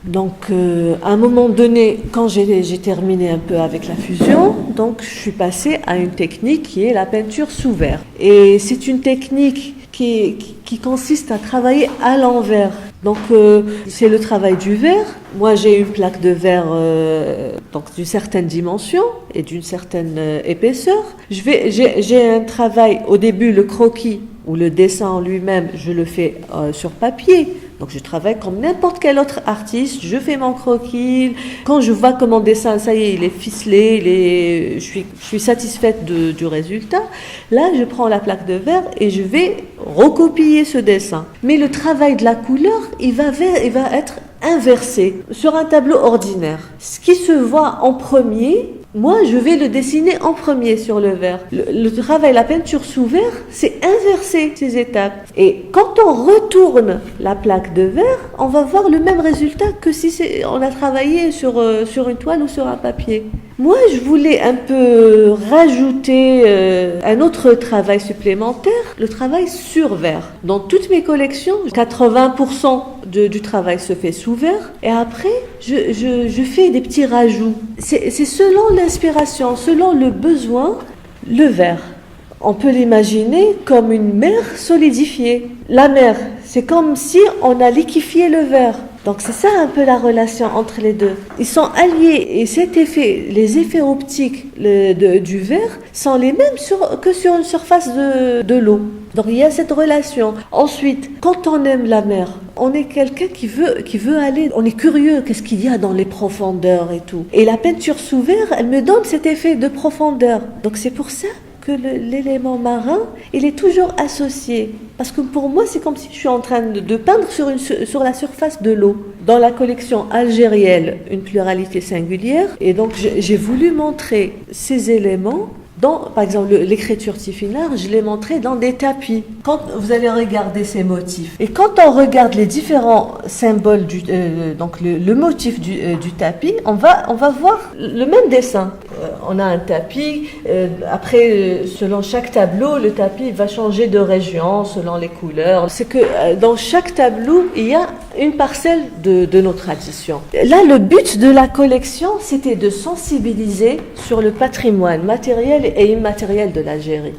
Donc, à un moment donné, quand j'ai terminé un peu avec la fusion, donc je suis passée à une technique qui est la peinture sous verre. Et c'est une technique qui consiste à travailler à l'envers. Donc, c'est le travail du verre. Moi, j'ai une plaque de verre donc d'une certaine dimension et d'une certaine épaisseur. J'ai un travail, au début, le croquis ou le dessin en lui-même, je le fais sur papier. Donc je travaille comme n'importe quel autre artiste, je fais mon croquis. Quand je vois que mon dessin, ça y est, il est ficelé, je suis satisfaite du résultat, là je prends la plaque de verre et je vais recopier ce dessin. Mais le travail de la couleur, il va être inversé sur un tableau ordinaire. Ce qui se voit en premier, moi, je vais le dessiner en premier sur le verre. Le travail, la peinture sous verre, c'est inverser ces étapes. Et quand on retourne la plaque de verre, on va voir le même résultat que si on a travaillé sur une toile ou sur un papier. Moi, je voulais un peu rajouter un autre travail supplémentaire, le travail sur verre. Dans toutes mes collections, 80% du travail se fait sous verre. Et après, je fais des petits rajouts. C'est selon l'inspiration, selon le besoin, le verre. On peut l'imaginer comme une mer solidifiée. La mer, c'est comme si on a liquéfié le verre. Donc c'est ça un peu la relation entre les deux. Ils sont alliés et les effets optiques du verre sont les mêmes que sur une surface de l'eau. Donc il y a cette relation. Ensuite, quand on aime la mer, on est quelqu'un qui veut aller, on est curieux, qu'est-ce qu'il y a dans les profondeurs et tout. Et la peinture sous verre, elle me donne cet effet de profondeur. Donc c'est pour ça que l'élément marin, il est toujours associé. Parce que pour moi, c'est comme si je suis en train de peindre sur la surface de l'eau. Dans la collection algérienne, une pluralité singulière, et donc j'ai voulu montrer ces éléments par exemple, l'écriture Tifinagh, je l'ai montré dans des tapis. Quand vous allez regarder ces motifs, et quand on regarde les différents symboles, donc le motif du tapis, on va voir le même dessin. On a un tapis, après, selon chaque tableau, le tapis va changer de région, selon les couleurs. C'est que dans chaque tableau, il y a une parcelle de nos traditions. Là, le but de la collection, c'était de sensibiliser sur le patrimoine matériel et immatériel de l'Algérie.